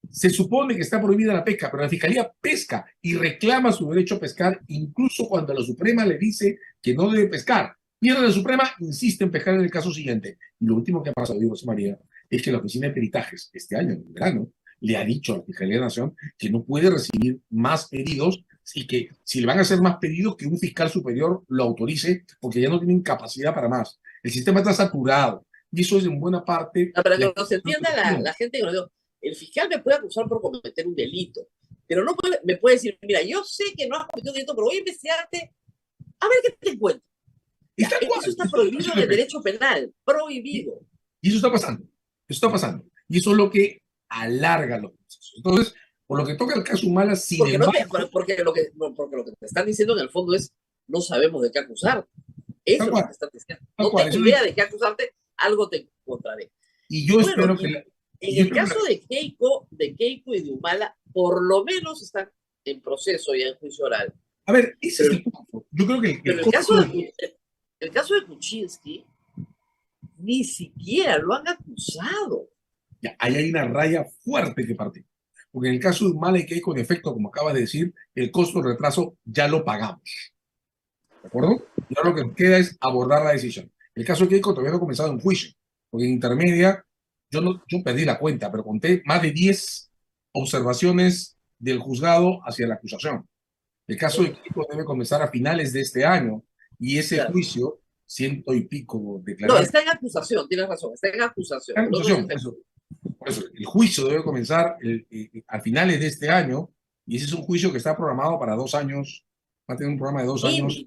Se supone que está prohibida la pesca, pero la Fiscalía pesca y reclama su derecho a pescar, incluso cuando la Suprema le dice que no debe pescar. Pierde la Suprema, insiste en pescar en el caso siguiente. Y lo último que ha pasado, digo, José María, es que la Oficina de Peritajes, este año, en el verano, le ha dicho a la Fiscalía de la Nación que no puede recibir más pedidos y que si le van a hacer más pedidos, que un fiscal superior lo autorice, porque ya no tienen capacidad para más. El sistema está saturado. Y eso es en buena parte... No, para que nos entienda la gente, el fiscal me puede acusar por cometer un delito, pero no me puede decir, mira, yo sé que no has cometido un delito, pero voy a investigarte a ver qué te encuentro. Eso está prohibido en el derecho penal, prohibido. Y eso está pasando, Y eso es lo que alarga los procesos. Entonces, por lo que toca el caso Humala, porque lo que te están diciendo en el fondo es, no sabemos de qué acusar. Eso es lo que te están diciendo. No tengo idea de qué acusarte, algo te encontraré. Y yo espero que... En el caso de Keiko y de Humala, por lo menos están en proceso ya en juicio oral. A ver, ese es el punto. Yo creo que el caso de Kuczynski ni siquiera lo han acusado. Ya, ahí hay una raya fuerte que partir. Porque en el caso de Humala y Keiko, en efecto, como acabas de decir, el costo del retraso ya lo pagamos. ¿De acuerdo? Y ahora lo que nos queda es abordar la decisión. El caso de Keiko todavía no ha comenzado en juicio, porque en intermedia yo perdí la cuenta, pero conté más de 10 observaciones del juzgado hacia la acusación. El caso de Keiko debe comenzar a finales de este año y ese juicio, 100 y pico declarados. No, está en acusación, tienes razón, está en acusación. Por eso, el juicio debe comenzar a finales de este año y ese es un juicio que está programado para 2 años, va a tener un programa de 2 años,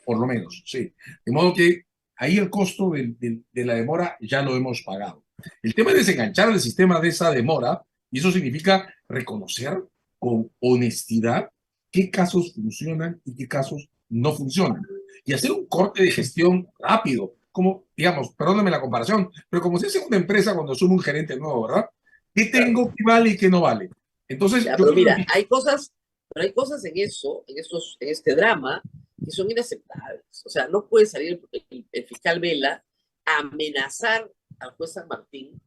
por lo menos, sí. De modo que ahí el costo de la demora ya lo hemos pagado. El tema es desenganchar el sistema de esa demora, y eso significa reconocer con honestidad qué casos funcionan y qué casos no funcionan. Y hacer un corte de gestión rápido, como, digamos, perdóname la comparación, pero como se hace en una empresa cuando asume un gerente nuevo, ¿verdad? ¿Qué tengo, qué vale y qué no vale? Entonces, ya, pero mira, hay cosas en este drama que son inaceptables. O sea, no puede salir el fiscal Vela a amenazar al juez San Martín,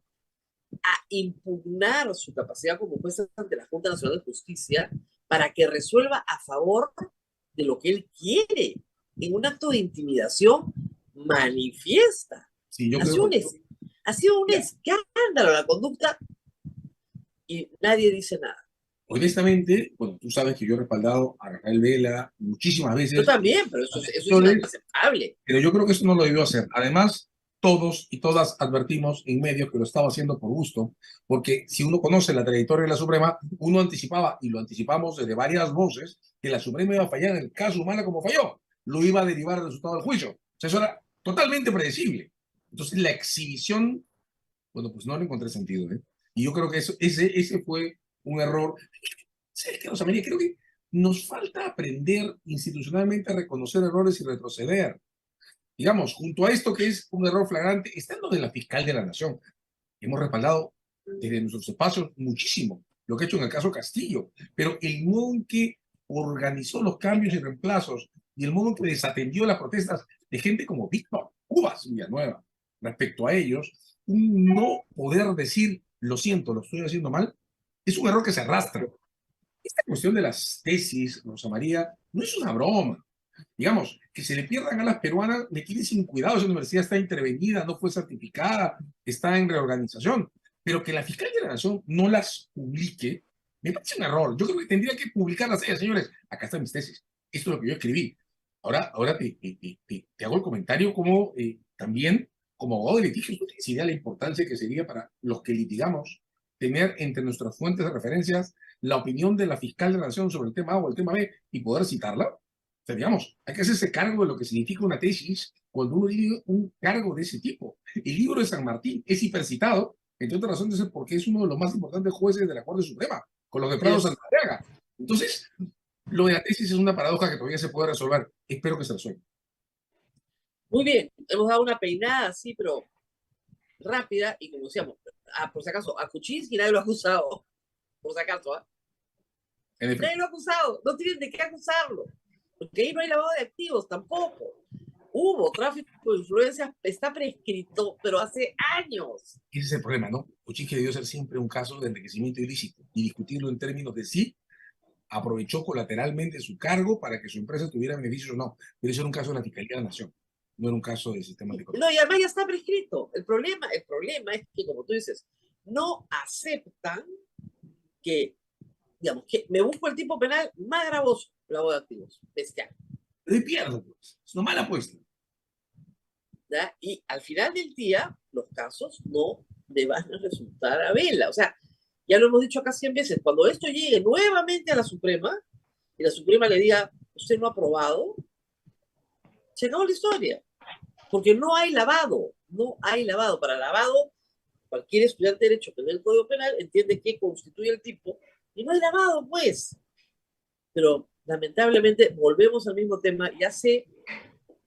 a impugnar su capacidad como juez ante la Junta Nacional de Justicia para que resuelva a favor de lo que él quiere, en un acto de intimidación manifiesta. Sí, ha sido un escándalo la conducta y nadie dice nada. Honestamente, bueno, tú sabes que yo he respaldado a Rafael Vela muchísimas veces. Yo también, pero eso es inaceptable. Pero yo creo que eso no lo debió hacer. Además, todos y todas advertimos en medios que lo estaba haciendo por gusto, porque si uno conoce la trayectoria de la Suprema, uno anticipaba, y lo anticipamos desde varias voces, que la Suprema iba a fallar en el caso Humala como falló. Lo iba a derivar el resultado del juicio. O sea, eso era totalmente predecible. Entonces, la exhibición, bueno, pues no le encontré sentido, ¿eh? Y yo creo que ese fue un error. ¿Sabes qué, Rosa María? Creo que nos falta aprender institucionalmente a reconocer errores y retroceder. digamos, junto a esto que es un error flagrante, está lo de la fiscal de la Nación. Hemos respaldado desde nuestros espacios muchísimo lo que ha hecho en el caso Castillo, pero el modo en que organizó los cambios y reemplazos y el modo en que desatendió las protestas de gente como Víctor Cubas Villanueva respecto a ellos, un no poder decir, lo siento, lo estoy haciendo mal, es un error que se arrastra. Esta cuestión de las tesis, Rosa María, no es una broma. Digamos, que se le pierdan a las peruanas, me tiene sin cuidado, esa universidad está intervenida, no fue certificada, está en reorganización, pero que la fiscal de la Nación no las publique, me parece un error. Yo creo que tendría que publicarlas ella, señores, acá están mis tesis, esto es lo que yo escribí. Ahora te hago el comentario como también, como abogado de litigio, ¿tú tienes idea de la importancia que sería para los que litigamos tener entre nuestras fuentes de referencias la opinión de la fiscal de la Nación sobre el tema A o el tema B y poder citarla? Sea, digamos, hay que hacerse cargo de lo que significa una tesis cuando uno tiene un cargo de ese tipo. El libro de San Martín es hipercitado, entre otras razones, porque es uno de los más importantes jueces de la Corte Suprema, con los de Prado Santallaga. Entonces, lo de la tesis es una paradoja que todavía se puede resolver. Espero que se resuelva. Muy bien, hemos dado una peinada así, pero rápida, y como decíamos, por si acaso, a Kuczynski nadie lo ha acusado, por si acaso, nadie lo ha acusado, no tienen de qué acusarlo, porque ahí no hay lavado de activos tampoco. Hubo tráfico de influencias, está prescrito, pero hace años. Ese es el problema, ¿no? Kuczynski debió ser siempre un caso de enriquecimiento ilícito y discutirlo en términos de sí aprovechó colateralmente su cargo para que su empresa tuviera beneficios o no. Pero eso era un caso de la Fiscalía de la Nación, no era un caso del sistema de corrupción. No, y además ya está prescrito. El problema es que, como tú dices, no aceptan que, digamos, que me busco el tipo penal más gravoso, lavado de activos, bestial. De pierdo, pues. Es una mala apuesta. ¿Ya? Y al final del día, los casos no le van a resultar a vela. O sea, ya lo hemos dicho acá 100 veces, cuando esto llegue nuevamente a la Suprema, y la Suprema le diga, usted no ha aprobado, se acabó la historia. Porque no hay lavado, no hay lavado. Para lavado, cualquier estudiante de Derecho que ve el Código Penal entiende qué constituye el tipo, y no hay lavado, pues. Pero lamentablemente volvemos al mismo tema, y hace,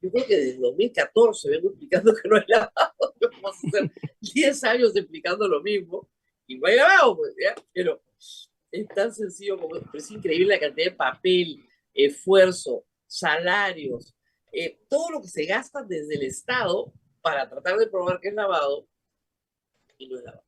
yo creo que desde 2014 vengo explicando que no hay lavado, vamos a hacer 10 años explicando lo mismo, y no hay lavado, pues, ¿ya? Pero es tan sencillo como, pero es increíble la cantidad de papel, esfuerzo, salarios, todo lo que se gasta desde el Estado para tratar de probar que es lavado y no es lavado.